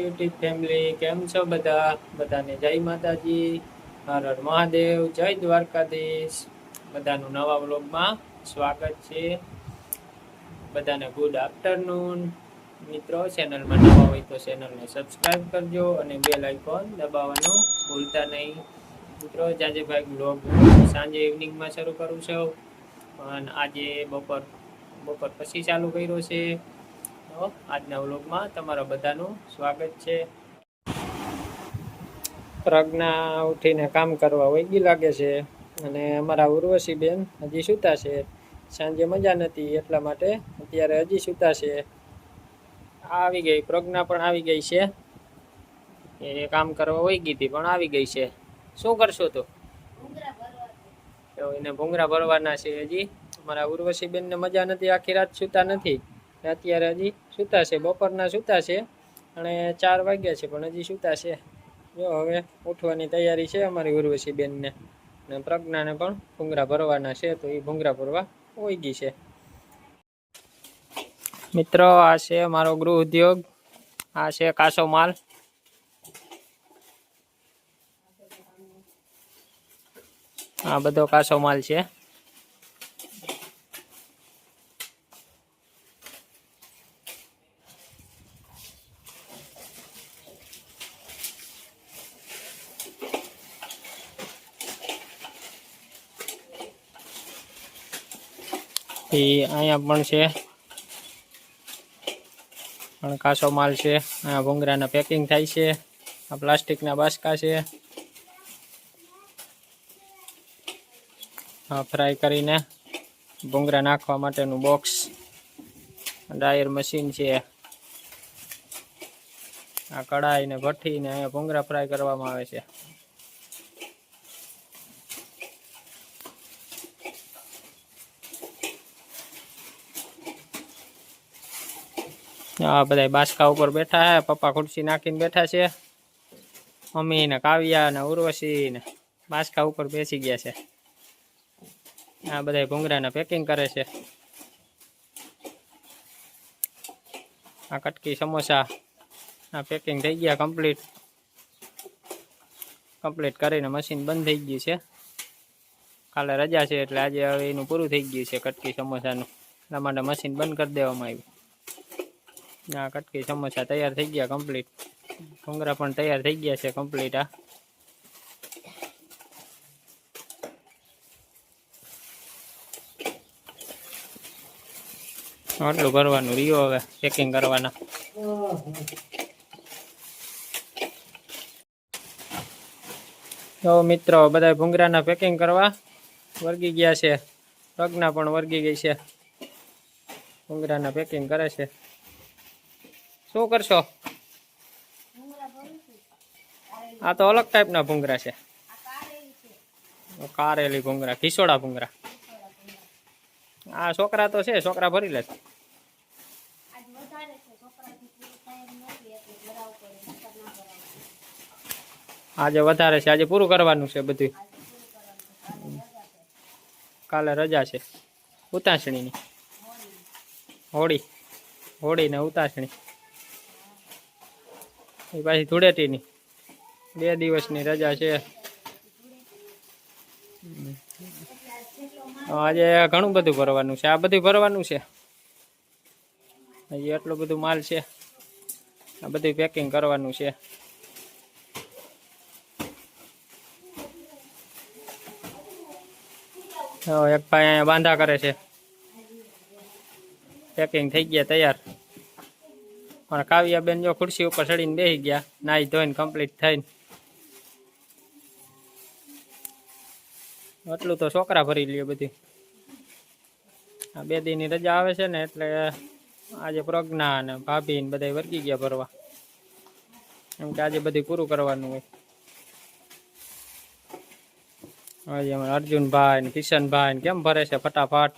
YouTube family, કેમ છો બધાને જય માતાજી, હર હર મહાદેવ, જય દ્વારકાધીશ. બધાનું નવા વ્લોગમાં સ્વાગત છે. બધાને ગુડ આફ્ટરનૂન. મિત્રો, ચેનલમાં નવા હોય તો ચેનલને સબસ્ક્રાઈબ કરજો અને બેલ આઇકોન દબાવવાનું ભૂલતા નહીં. મિત્રો, જાજેભાઈ વ્લોગ સાંજે ઇવનિંગમાં શરૂ કરું છું, પણ આજે બપોર પછી ચાલુ કર્યો છે. તો આજના વ્લોગમાં તમારા બધાનું સ્વાગત છે. પ્રજ્ઞા ઉઠીને કામ કરવા વહી લાગે છે અને અમારા ઉર્વશી બેન હજી સૂતા છે. સાંજે મજા નથી એટલા માટે અત્યારે હજી સૂતા છે. આવી ગઈ પ્રજ્ઞા, પણ આવી ગઈ છે. એ કામ કરવા વહી ગઈ હતી પણ આવી ગઈ છે. શું કરશો તો? એને ભૂંગરા ભરવાના છે. હજી અમારા ઉર્વશી બેન ને મજા નથી, આખી રાત સૂતા નથી. અત્યારે હજી સૂતા છે, બપોરના સૂતા છે અને 4 વાગ્યા છે પણ હજી સૂતા છે. જો હવે ઉઠવાની તૈયારી છે અમારી ઉર્વશી બેનને, અને પ્રજ્ઞાને પણ ભૂંગરા ભરવાના છે, તો એ ભૂંગરા ભરવા હોઈ ગઈ છે. મિત્રો, આ છે મારો ગૃહ ઉદ્યોગ. આ છે કાચો માલ. આ બધો કાચો માલ છે. અહીંયા પણ છે, પણ કાચો માલ છે. આ ભૂંગરાના પેકિંગ થાય છે. આ પ્લાસ્ટિકના બાસકા છે. આ ફ્રાય કરીને ભૂંગરા નાખવા માટેનું બોક્સ. ડાયર મશીન છે. આ કડાઈ ને ભઠ્ઠી ને અહીંયા ભૂંગરા ફ્રાય કરવામાં આવે છે. આ બધા બાસકા ઉપર બેઠા છે. પપ્પા ખુરશી નાખીને બેઠા છે. મમ્મી ને કાવ્યા ને ઉર્વશી ને બાસકા ઉપર બેસી ગયા છે. આ બધા ભૂંગરાના પેકિંગ કરે છે. આ કટકી સમોસા આ પેકિંગ થઈ ગયા કમ્પ્લીટ કરીને મશીન બંધ થઈ ગયું છે. કાલે રજા છે એટલે આજે હવે એનું પૂરું થઈ ગયું છે કટકી સમોસાનું, એટલા માટે મશીન બંધ કરી દેવામાં આવ્યું. આ કટકી સમોસા તૈયાર થઈ ગયા કમ્પ્લીટ. ભૂંગરા પણ તૈયાર થઈ ગયા છે કમ્પ્લીટ. આટલું કરવાનું રહ્યું, હવે પેકિંગ કરવાના. તો મિત્રો, બધા ભૂંગરાના પેકિંગ કરવા વર્ગી ગયા છે. પ્રજ્ઞા પણ વર્ગી ગઈ છે, ભૂંગરાના પેકિંગ કરે છે. શું કરશો? આ તો અલગ ટાઈપના ભૂંગરા છે. કારેલી ભૂંગરા, ખીસોડા ભૂંગરા. આ છોકરા તો છે, છોકરા ભરી લે. આજે વધારે છે, આજે પૂરું કરવાનું છે બધું. કાલે રજા છે ઉતાસણીની, હોળી ને ઉતાસણી. એ પાછી ધૂળેટીની 2 દિવસની રજા છે. આજે ઘણું બધું ભરવાનું છે. આ બધું ભરવાનું છે. હજી એટલું બધું માલ છે. આ બધું પેકિંગ કરવાનું છે. એક ભાઈ અહીંયા બાંધા કરે છે. પેકિંગ થઈ ગયા તૈયાર. પણ કાવ્યા બેન જો ખુરશી ઉપર ચડીને બેસી ગયા, નાઈ ધોઈને કમ્પ્લીટ થઈને. એટલું તો છોકરા ભરી લે બધી. આ 2 દીની રજા આવે છે ને એટલે આજે પ્રજ્ઞા અને ભાભી ને બધા વર્ગી ગયા ભરવા, કેમ કે આજે બધું પૂરું કરવાનું હોય. હવે અમારા અર્જુનભાઈ ને કિશનભાઈ ને કેમ ભરે છે ફટાફટ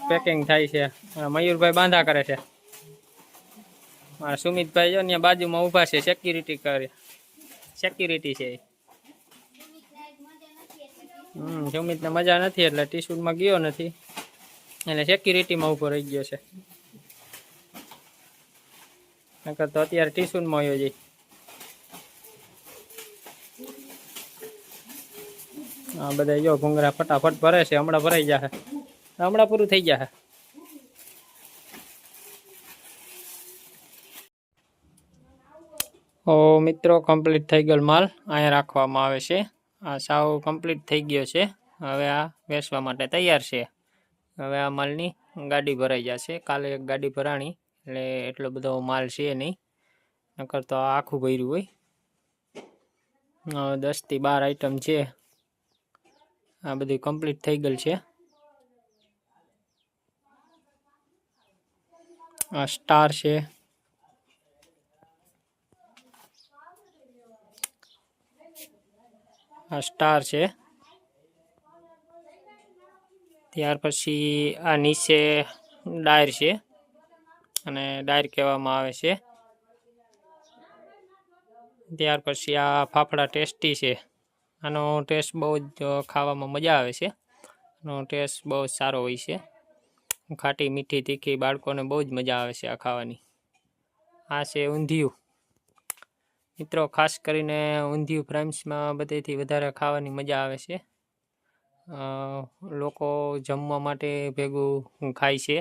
પેકિંગ થાય છે. મયુરભાઈ બાંધા કરે છે. મારા સુમિતભાઈ જો ત્યાં બાજુમાં ઊભા છે, સિક્યુરિટી છે. સુમિતને મજા નથી એટલે ટીસ્યુમાં ગયો નથી, એટલે સિક્યુરિટીમાં ઊભો રહી ગયો છે. નકર તો અત્યારે ટીસુનમાં આવ્યો જઈ. હા બધા જો ભૂંગરા ફટાફટ ભરે છે, હમણાં ભરાઈ જશે, હમણાં પૂરું થઈ જશે. ઓ મિત્રો કમ્પ્લીટ થઈ ગયેલ માલ અહીંયા રાખવામાં આવે છે. આ સાવ કમ્પ્લીટ થઈ ગયો છે. હવે આ વેચવા માટે તૈયાર છે. હવે આ માલની ગાડી ભરાઈ જશે. કાલે એક ગાડી ભરાણી એટલે એટલો બધો માલ છે નહીં, નકર તો આખું ભર્યું હોય. 10 થી 12 આઈટમ છે. આ બધું કમ્પ્લીટ થઈ ગયેલ છે. આ સ્ટાર છે, આ સ્ટાર છે. ત્યાર પછી આ નીચે ડાયર છે, અને ડાયર કહેવામાં આવે છે. ત્યાર પછી આ ફાફડા ટેસ્ટી છે. આનો ટેસ્ટ બહુ જ ખાવામાં મજા આવે છે. આનો ટેસ્ટ બહુ જ સારો હોય છે. ખાટી મીઠી તીખી બાળકોને બહુ જ મજા આવે છે આ ખાવાની. આ છે ઊંધિયું. મિત્રો ખાસ કરીને ઊંધિયું ફ્રાન્સમાં બધેથી વધારે ખાવાની મજા આવે છે. લોકો જમવા માટે ભેગું ખાય છે.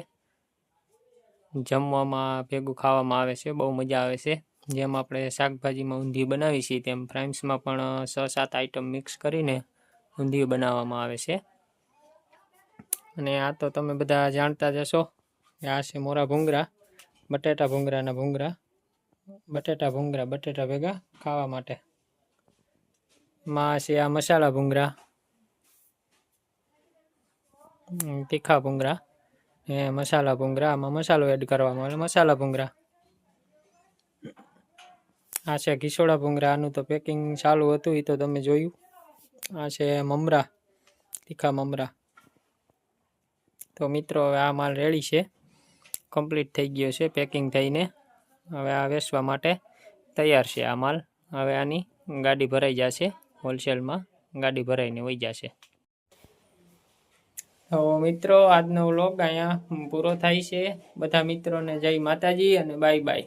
જમવામાં ભેગું ખાવામાં આવે છે, બહુ મજા આવે છે. જેમ આપણે શાકભાજીમાં ઊંધિયું બનાવીએ છીએ તેમ ફ્રાન્સમાં પણ 6-7 આઈટમ મિક્સ કરીને ઊંધિયું બનાવવામાં આવે છે. અને આ તો તમે બધા જાણતા જ હશો. આ છે મોરા ભૂંગરા, બટેટા ભૂંગરાના ભૂંગરા. બટેટા ભૂંગરા બટેટા ભેગા ખાવા માટે. માં છે આ મસાલા ભૂંગરા, તીખા ભૂંગરા એ મસાલા ભૂંગરા. આમાં મસાલો એડ કરવામાં આવે, મસાલા ભૂંગરા. આ છે ઘીસોડા ભૂંગરા. આનું તો પેકિંગ ચાલુ હતું, એ તો તમે જોયું. આ છે મમરા, તીખા મમરા. તો મિત્રો હવે આ માલ રેડી છે, કમ્પ્લીટ થઈ ગયો છે પેકિંગ થઈને. હવે આ વેચવા માટે તૈયાર છે આ માલ. હવે આની ગાડી ભરાઈ જશે, હોલસેલમાં ગાડી ભરાઈને વહી જશે. તો મિત્રો આજનો વ્લોગ અહીંયા પૂરો થાય છે. બધા મિત્રોને જય માતાજી અને બાય બાય.